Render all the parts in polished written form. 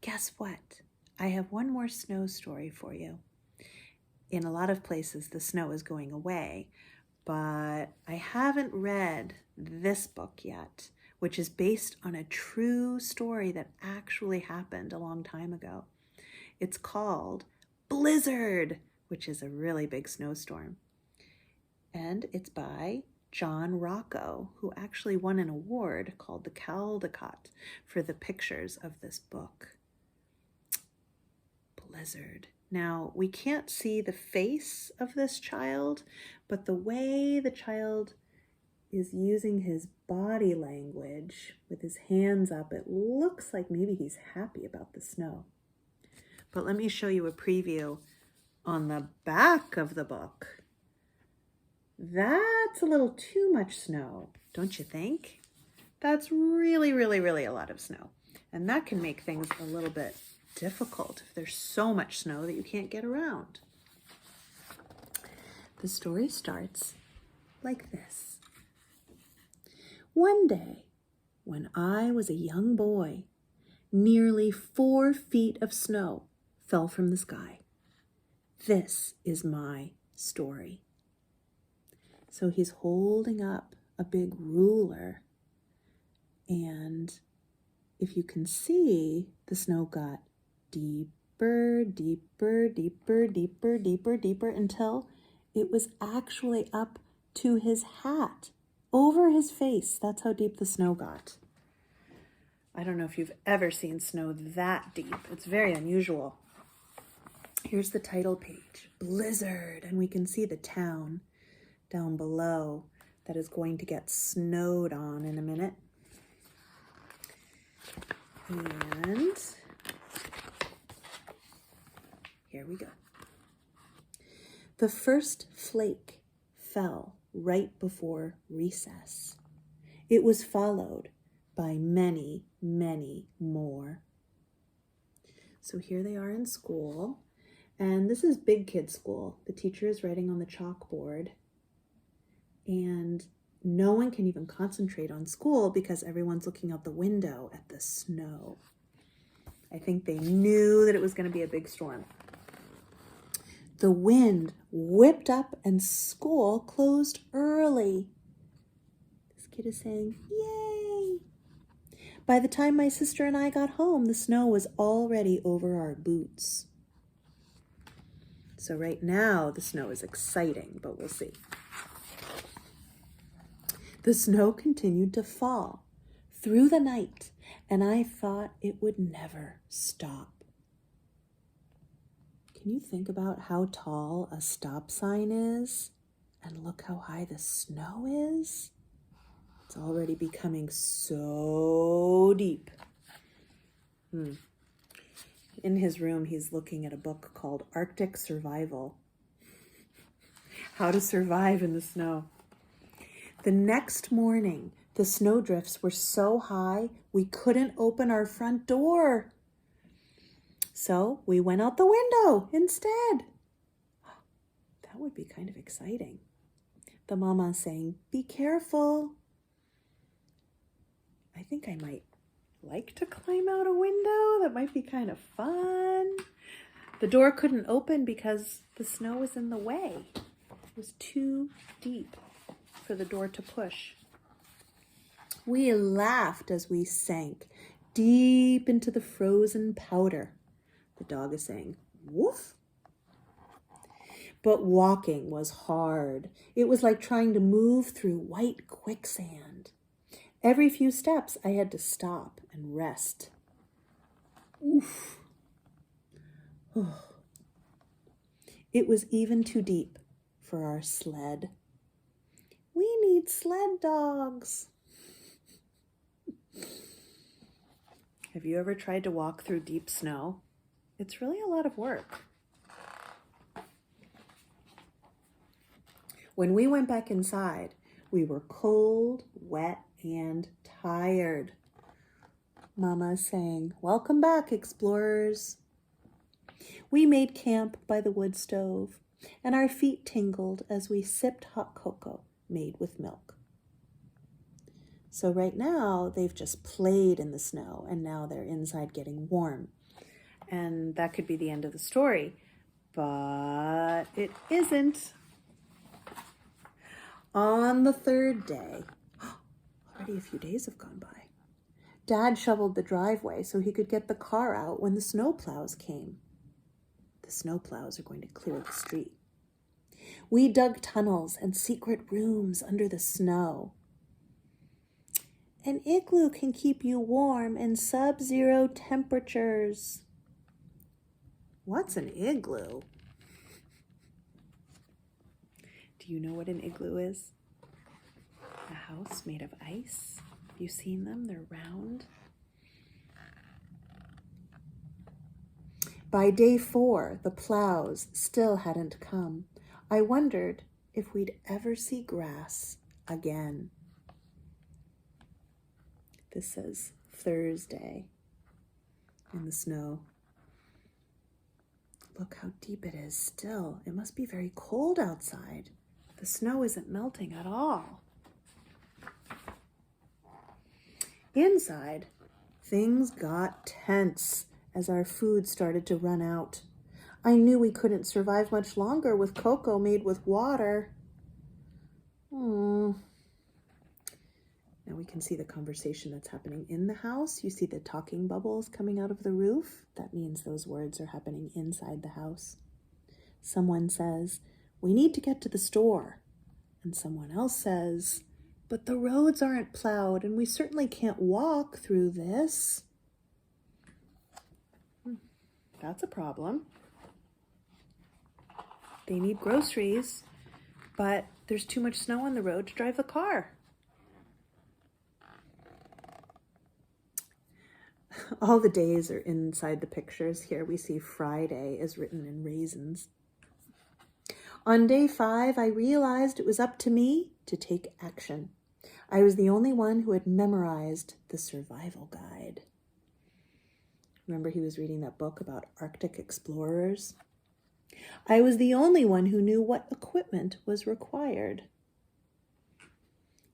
guess what? I have one more snow story for you. In a lot of places, the snow is going away, but I haven't read this book yet, which is based on a true story that actually happened a long time ago. It's called Blizzard, which is a really big snowstorm. And it's by John Rocco, who actually won an award called the Caldecott for the pictures of this book. Blizzard. Now, we can't see the face of this child, but the way the child is using his body language with his hands up, it looks like maybe he's happy about the snow. But let me show you a preview on the back of the book. That's a little too much snow, don't you think? That's really, really, really a lot of snow. And that can make things a little bit difficult if there's so much snow that you can't get around. The story starts like this. One day, when I was a young boy, nearly 4 feet of snow fell from the sky. This is my story. So he's holding up a big ruler, and if you can see, the snow got deeper, deeper, deeper, deeper, deeper, deeper, until it was actually up to his hat, over his face. That's how deep the snow got. I don't know if you've ever seen snow that deep. It's very unusual. Here's the title page, Blizzard, and we can see the town down below that is going to get snowed on in a minute. And here we go. The first flake fell right before recess. It was followed by many, many more. So here they are in school, and this is big kid school. The teacher is writing on the chalkboard, and no one can even concentrate on school because everyone's looking out the window at the snow. I think they knew that it was going to be a big storm. The wind whipped up and school closed early. This kid is saying, yay! By the time my sister and I got home, the snow was already over our boots. So right now, the snow is exciting, but we'll see. The snow continued to fall through the night, and I thought it would never stop. Can you think about how tall a stop sign is? And look how high the snow is. It's already becoming so deep. In his room, he's looking at a book called Arctic Survival. How to survive in the snow. The next morning, the snowdrifts were so high, we couldn't open our front door. So we went out the window instead. That would be kind of exciting. The mama saying, be careful. I think I might like to climb out a window. That might be kind of fun. The door couldn't open because the snow was in the way. It was too deep for the door to push. We laughed as we sank deep into the frozen powder. The dog is saying, woof. But walking was hard. It was like trying to move through white quicksand. Every few steps, I had to stop and rest. Oof. Oh. It was even too deep for our sled. We need sled dogs. Have you ever tried to walk through deep snow? It's really a lot of work. When we went back inside, we were cold, wet, and tired. Mama is saying, welcome back, explorers. We made camp by the wood stove, and our feet tingled as we sipped hot cocoa made with milk. So right now they've just played in the snow and now they're inside getting warm. And that could be the end of the story, but it isn't. On the third day, already a few days have gone by, Dad shoveled the driveway so he could get the car out when the snowplows came. The snowplows are going to clear the street. We dug tunnels and secret rooms under the snow. An igloo can keep you warm in sub-zero temperatures. What's an igloo? Do you know what an igloo is? A house made of ice. Have you seen them? They're round. By day 4, the plows still hadn't come. I wondered if we'd ever see grass again. This says Thursday in the snow. Look how deep it is still. It must be very cold outside. The snow isn't melting at all. Inside, things got tense as our food started to run out. I knew we couldn't survive much longer with cocoa made with water. Now we can see the conversation that's happening in the house. You see the talking bubbles coming out of the roof. That means those words are happening inside the house. Someone says, "We need to get to the store." And someone else says, "But the roads aren't plowed and we certainly can't walk through this." That's a problem. They need groceries, but there's too much snow on the road to drive the car. All the days are inside the pictures. Here we see Friday is written in raisins. On day 5, I realized it was up to me to take action. I was the only one who had memorized the survival guide. Remember he was reading that book about Arctic explorers? I was the only one who knew what equipment was required.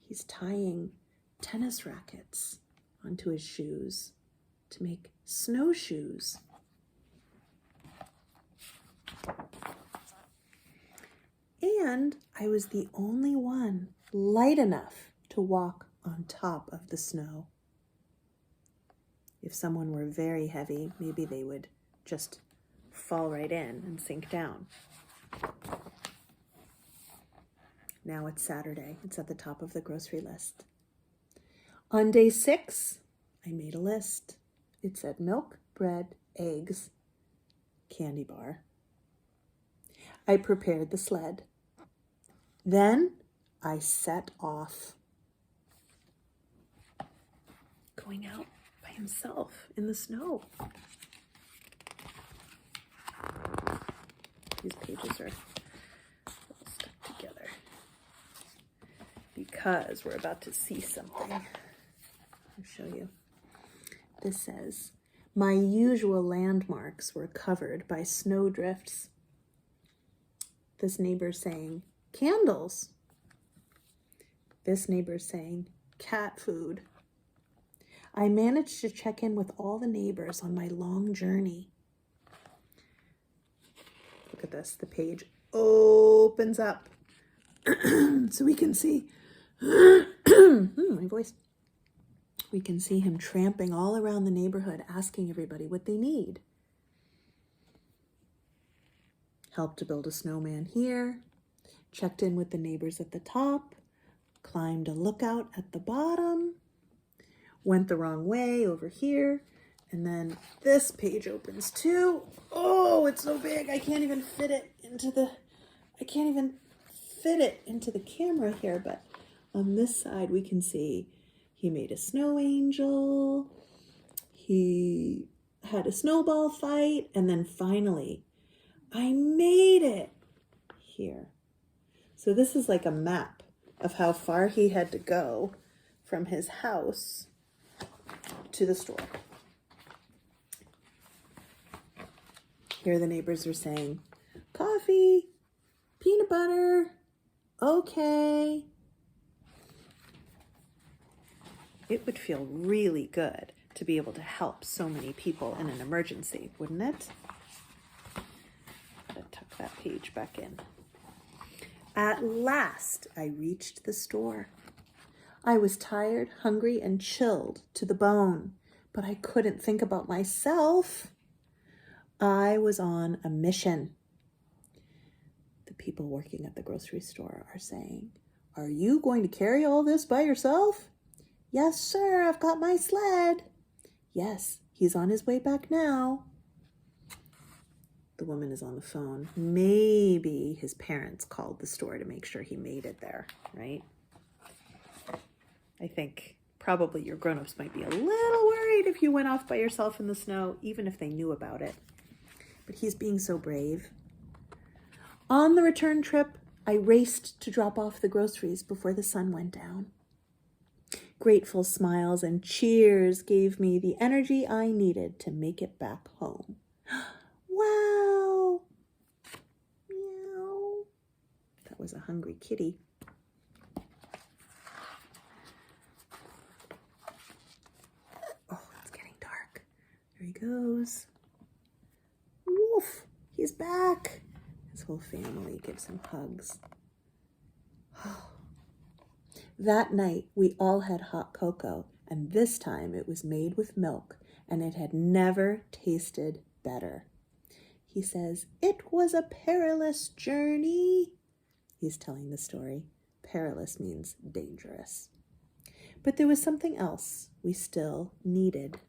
He's tying tennis rackets onto his shoes to make snowshoes. And I was the only one light enough to walk on top of the snow. If someone were very heavy, maybe they would just fall right in and sink down. Now it's Saturday. It's at the top of the grocery list. On day 6, I made a list. It said milk, bread, eggs, candy bar. I prepared the sled. Then I set off. Going out by himself in the snow. These pages are all stuck together because we're about to see something. I'll show you. This says, my usual landmarks were covered by snowdrifts. This neighbor's saying, candles. This neighbor's saying, cat food. I managed to check in with all the neighbors on my long journey. Look at this, the page opens up so we can see, my voice. We can see him tramping all around the neighborhood, asking everybody what they need. Helped to build a snowman here, checked in with the neighbors at the top, climbed a lookout at the bottom, went the wrong way over here, and then this page opens too. Oh, it's so big, I can't even fit it into the camera here, but on this side we can see he made a snow angel, he had a snowball fight, and then finally, I made it here. So this is like a map of how far he had to go from his house to the store. Here the neighbors are saying, coffee, peanut butter, okay. It would feel really good to be able to help so many people in an emergency, wouldn't it? Gotta tuck that page back in. At last, I reached the store. I was tired, hungry, and chilled to the bone, but I couldn't think about myself. I was on a mission. The people working at the grocery store are saying, "Are you going to carry all this by yourself?" "Yes, sir, I've got my sled." "Yes, he's on his way back now." The woman is on the phone. Maybe his parents called the store to make sure he made it there, right? I think probably your grown-ups might be a little worried if you went off by yourself in the snow, even if they knew about it. But he's being so brave. On the return trip, I raced to drop off the groceries before the sun went down. Grateful smiles and cheers gave me the energy I needed to make it back home. Wow! Meow. That was a hungry kitty. Oh, it's getting dark. There he goes. Woof! He's back. His whole family gives him hugs. That night, we all had hot cocoa, and this time it was made with milk, and it had never tasted better. He says, "It was a perilous journey." He's telling the story. Perilous means dangerous. But there was something else we still needed.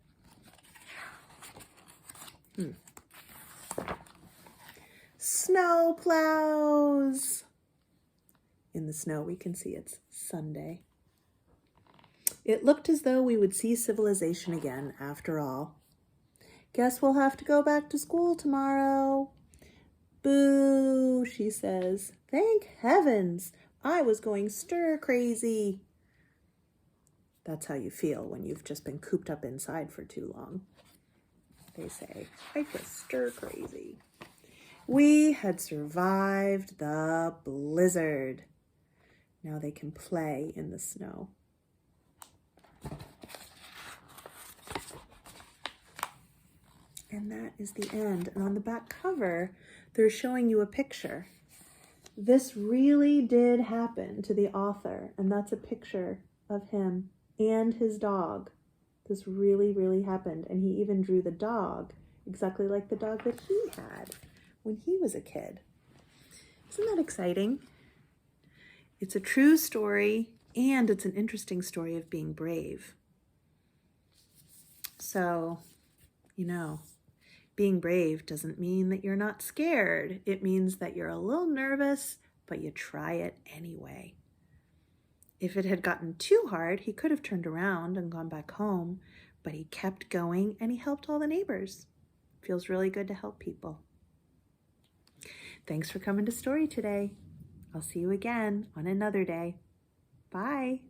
Snow plows. In the snow, we can see it's Sunday. It looked as though we would see civilization again after all. "Guess we'll have to go back to school tomorrow." "Boo," she says. "Thank heavens, I was going stir crazy." That's how you feel when you've just been cooped up inside for too long. They say, "I was stir crazy." We had survived the blizzard. Now they can play in the snow. And that is the end. And on the back cover, they're showing you a picture. This really did happen to the author, and that's a picture of him and his dog. This really, really happened. And he even drew the dog exactly like the dog that he had when he was a kid. Isn't that exciting? It's a true story, and it's an interesting story of being brave. So, being brave doesn't mean that you're not scared. It means that you're a little nervous, but you try it anyway. If it had gotten too hard, he could have turned around and gone back home, but he kept going and he helped all the neighbors. Feels really good to help people. Thanks for coming to Story today. I'll see you again on another day. Bye.